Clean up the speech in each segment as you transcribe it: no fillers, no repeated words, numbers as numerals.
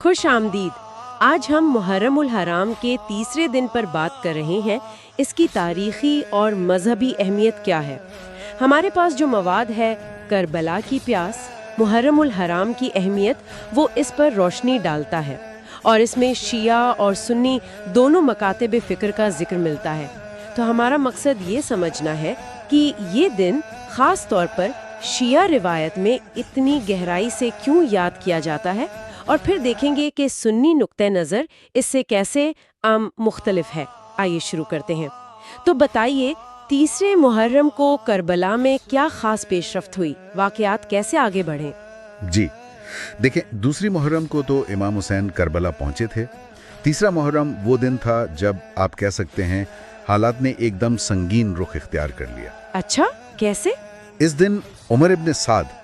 خوش آمدید۔ آج ہم محرم الحرام کے تیسرے دن پر بات کر رہے ہیں۔ اس کی تاریخی اور مذہبی اہمیت کیا ہے؟ ہمارے پاس جو مواد ہے، کربلا کی پیاس، محرم الحرام کی اہمیت، وہ اس پر روشنی ڈالتا ہے، اور اس میں شیعہ اور سنی دونوں مکاتب فکر کا ذکر ملتا ہے۔ تو ہمارا مقصد یہ سمجھنا ہے کہ یہ دن خاص طور پر شیعہ روایت میں اتنی گہرائی سے کیوں یاد کیا جاتا ہے، اور پھر دیکھیں گے کہ سنی نقطہ نظر اس سے کیسے مختلف ہے۔ آئیے شروع کرتے ہیں۔ تو بتائیے، تیسرے محرم کو کربلا میں کیا خاص پیش رفت ہوئی؟ واقعات کیسے آگے بڑھیں؟ جی دیکھیں، دوسری محرم کو تو امام حسین کربلا پہنچے تھے۔ تیسرا محرم وہ دن تھا جب آپ کہہ سکتے ہیں حالات نے ایک دم سنگین رخ اختیار کر لیا۔ اچھا، کیسے؟ اس دن عمر ابن سعد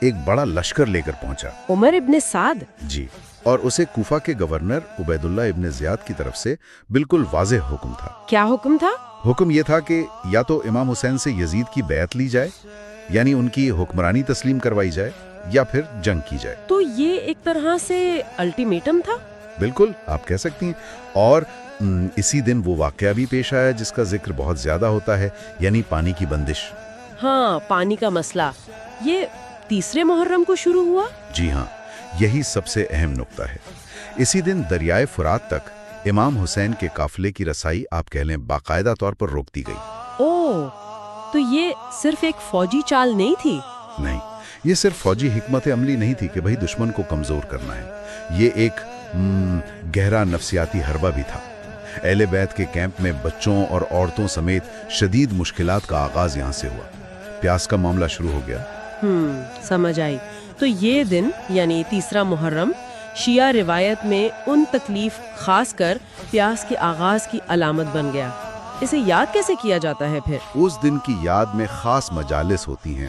ایک بڑا لشکر لے کر پہنچا۔ عمر ابن سعد؟ جی، اور اسے کوفہ کے گورنر عبید اللہ ابن زیاد کی طرف سے بالکل واضح حکم تھا۔ کیا حکم تھا؟ حکم یہ تھا کہ یا تو امام حسین سے یزید کی بیعت لی جائے، یعنی ان کی حکمرانی تسلیم کروائی جائے، یا پھر جنگ کی جائے۔ تو یہ ایک طرح سے الٹیمیٹم تھا؟ بالکل، آپ کہہ سکتی ہیں۔ اور اسی دن وہ واقعہ بھی پیش آیا جس کا ذکر بہت زیادہ ہوتا ہے، یعنی پانی کی بندش۔ ہاں، پانی کا مسئلہ یہ تیسرے محرم کو شروع ہوا؟ جی ہاں، یہی سب سے اہم نقطہ ہے۔ اسی دن دریائے فرات تک امام حسین کے قافلے کی رسائی آپ کہہ لیں باقاعدہ طور پر روک دی گئی۔ اوہ، تو یہ صرف ایک فوجی چال نہیں تھی؟ نہیں، یہ صرف فوجی حکمت عملی نہیں تھی کہ بھئی دشمن کو کمزور کرنا ہے۔ یہ ایک گہرا نفسیاتی حربہ بھی تھا۔ اہل بیت کے کیمپ میں بچوں اور عورتوں سمیت شدید مشکلات کا آغاز یہاں سے ہوا۔ پیاس کا معاملہ شروع ہو گیا۔ سمجھ آئی۔ تو یہ دن یعنی تیسرا محرم شیعہ روایت میں ان تکلیف، خاص کر پیاس کے آغاز کی علامت بن گیا۔ اسے یاد کیسے کیا جاتا ہے پھر؟ اس دن کی یاد میں خاص مجالس ہوتی ہیں،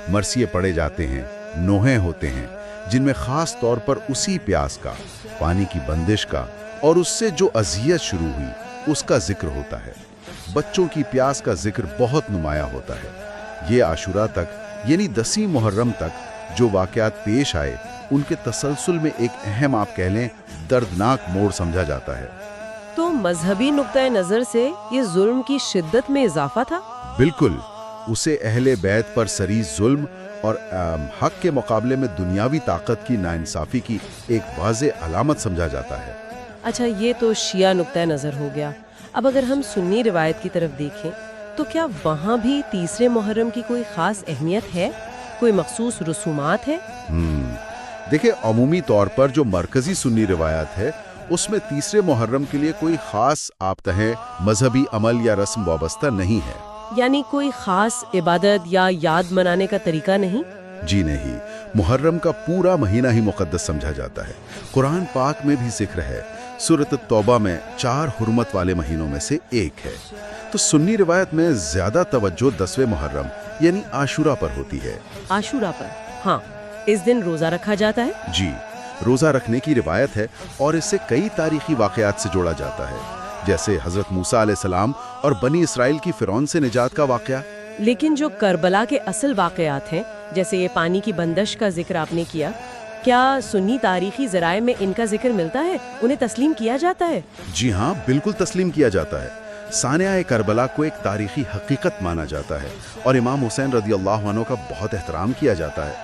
مرثیے پڑھے جاتے ہیں، نوحے ہوتے ہیں، جن میں خاص طور پر اسی پیاس کا، پانی کی بندش کا، اور اس سے جو اذیت شروع ہوئی اس کا ذکر ہوتا ہے۔ بچوں کی پیاس کا ذکر بہت نمایاں ہوتا ہے۔ یہ عاشورہ تک، یعنی 10 محرم تک جو واقعات پیش آئے، ان کے تسلسل میں ایک اہم، آپ کہہ لیں، دردناک موڑ سمجھا جاتا ہے۔ تو مذہبی نقطہ نظر سے یہ ظلم کی شدت میں اضافہ تھا؟ بالکل، اسے اہل بیت پر سری ظلم اور حق کے مقابلے میں دنیاوی طاقت کی ناانصافی کی ایک واضح علامت سمجھا جاتا ہے۔ اچھا، یہ تو شیعہ نقطہ نظر ہو گیا۔ اب اگر ہم سنی روایت کی طرف دیکھیں تو کیا وہاں بھی تیسرے محرم کی کوئی خاص اہمیت ہے؟ کوئی مخصوص رسومات ہے؟ دیکھیں، عمومی طور پر جو مرکزی سنی روایت ہے اس میں تیسرے محرم کے لیے کوئی خاص آپ کہیں مذہبی عمل یا رسم وابستہ نہیں ہے۔ یعنی کوئی خاص عبادت یا یاد منانے کا طریقہ نہیں؟ جی نہیں، محرم کا پورا مہینہ ہی مقدس سمجھا جاتا ہے۔ قرآن پاک میں بھی ذکر ہے، سورۃ التوبہ میں 4 حرمت والے مہینوں میں سے ایک ہے۔ تو سنی روایت میں زیادہ توجہ 10ویں محرم یعنی عاشورہ پر ہوتی ہے۔ عاشورہ پر؟ ہاں، اس دن روزہ رکھا جاتا ہے؟ جی، روزہ رکھنے کی روایت ہے، اور اس سے کئی تاریخی واقعات سے جوڑا جاتا ہے، جیسے حضرت موسیٰ علیہ السلام اور بنی اسرائیل کی فرعون سے نجات کا واقعہ۔ لیکن جو کربلا کے اصل واقعات ہیں، جیسے یہ پانی کی بندش کا ذکر آپ نے کیا، کیا سنی تاریخی ذرائع میں ان کا ذکر ملتا ہے؟ انہیں تسلیم کیا جاتا ہے؟ جی ہاں، بالکل تسلیم کیا جاتا ہے۔ سانحہ کربلا کو ایک تاریخی حقیقت مانا جاتا ہے، اور امام حسین رضی اللہ عنہ کا بہت احترام کیا جاتا ہے۔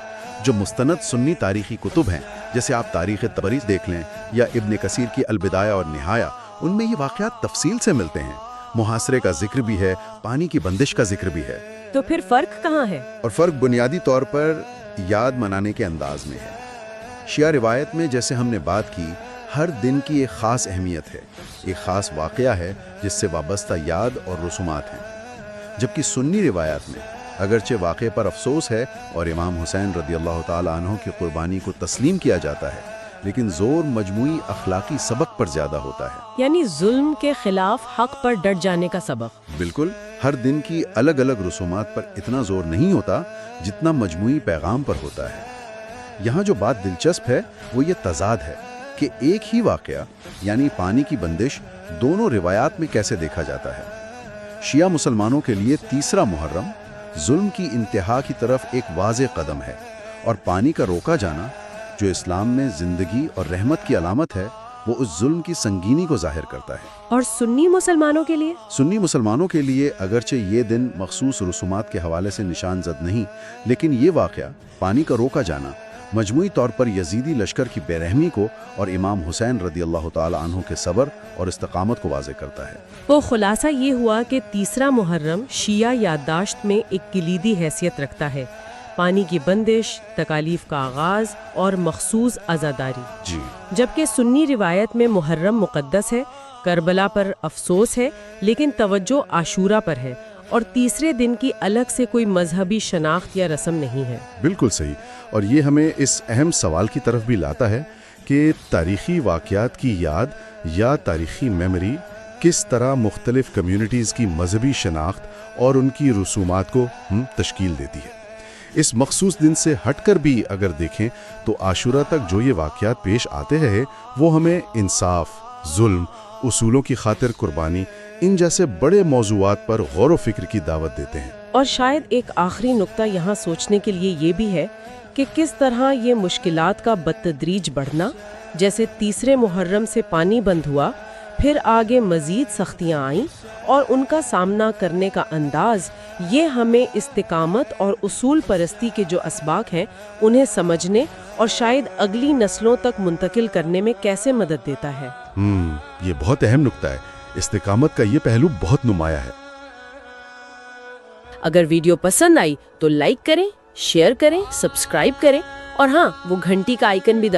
جو مستند سنی تاریخی کتب ہیں، جیسے آپ تاریخ طبری دیکھ لیں یا ابن کثیر کی البدایہ اور نہایہ، ان میں یہ واقعات تفصیل سے ملتے ہیں۔ محاصرے کا ذکر بھی ہے، پانی کی بندش کا ذکر بھی ہے۔ تو پھر فرق کہاں ہے؟ اور فرق بنیادی طور پر یاد منانے کے انداز میں ہے۔ شیعہ روایت میں جیسے ہم نے بات کی، ہر دن کی ایک خاص اہمیت ہے، ایک خاص واقعہ ہے جس سے وابستہ یاد اور رسومات ہیں، جبکہ سنی روایات میں اگرچہ واقعے پر افسوس ہے اور امام حسین رضی اللہ تعالی عنہ کی قربانی کو تسلیم کیا جاتا ہے، لیکن زور مجموعی اخلاقی سبق پر زیادہ ہوتا ہے۔ یعنی ظلم کے خلاف حق پر ڈٹ جانے کا سبق۔ بالکل، ہر دن کی الگ الگ رسومات پر اتنا زور نہیں ہوتا جتنا مجموعی پیغام پر ہوتا ہے۔ یہاں جو بات دلچسپ ہے وہ یہ تضاد ہے کہ ایک ہی واقعہ یعنی پانی کی بندش دونوں روایات میں کیسے دیکھا جاتا ہے۔ شیعہ مسلمانوں کے لیے تیسرا محرم ظلم کی انتہا کی طرف ایک واضح قدم ہے، اور پانی کا روکا جانا جو اسلام میں زندگی اور رحمت کی علامت ہے، وہ اس ظلم کی سنگینی کو ظاہر کرتا ہے۔ اور سنی مسلمانوں کے لیے؟ سنی مسلمانوں کے لیے اگرچہ یہ دن مخصوص رسومات کے حوالے سے نشان زد نہیں، لیکن یہ واقعہ پانی کا روکا جانا مجموعی طور پر یزیدی لشکر کی بے رحمی کو اور امام حسین رضی اللہ تعالی عنہ کے صبر اور استقامت کو واضح کرتا ہے۔ وہ خلاصہ یہ ہوا کہ تیسرا محرم شیعہ یادداشت میں ایک کلیدی حیثیت رکھتا ہے، پانی کی بندش، تکالیف کا آغاز اور مخصوص عزاداری۔ جی، جبکہ سنی روایت میں محرم مقدس ہے، کربلا پر افسوس ہے، لیکن توجہ عاشورہ پر ہے، اور تیسرے دن کی الگ سے کوئی مذہبی شناخت یا رسم نہیں ہے۔ بالکل صحیح، اور یہ ہمیں اس اہم سوال کی طرف بھی لاتا ہے کہ تاریخی واقعات کی یاد یا تاریخی میموری کس طرح مختلف کمیونٹیز کی مذہبی شناخت اور ان کی رسومات کو تشکیل دیتی ہے۔ اس مخصوص دن سے ہٹ کر بھی اگر دیکھیں تو عاشورہ تک جو یہ واقعات پیش آتے رہے، وہ ہمیں انصاف، ظلم، اصولوں کی خاطر قربانی، ان جیسے بڑے موضوعات پر غور و فکر کی دعوت دیتے ہیں۔ اور شاید ایک آخری نقطہ یہاں سوچنے کے لیے یہ بھی ہے کہ کس طرح یہ مشکلات کا بتدریج بڑھنا، جیسے تیسرے محرم سے پانی بند ہوا، پھر آگے مزید سختیاں آئیں، اور ان کا سامنا کرنے کا انداز، یہ ہمیں استقامت اور اصول پرستی کے جو اسباق ہیں انہیں سمجھنے اور شاید اگلی نسلوں تک منتقل کرنے میں کیسے مدد دیتا ہے۔ یہ بہت اہم نقطہ ہے۔ استقامت کا یہ پہلو بہت نمایاں ہے۔ اگر ویڈیو پسند آئی تو لائک کریں، شیئر کریں، سبسکرائب کریں، اور ہاں، وہ گھنٹی کا آئیکن بھی دبائیں۔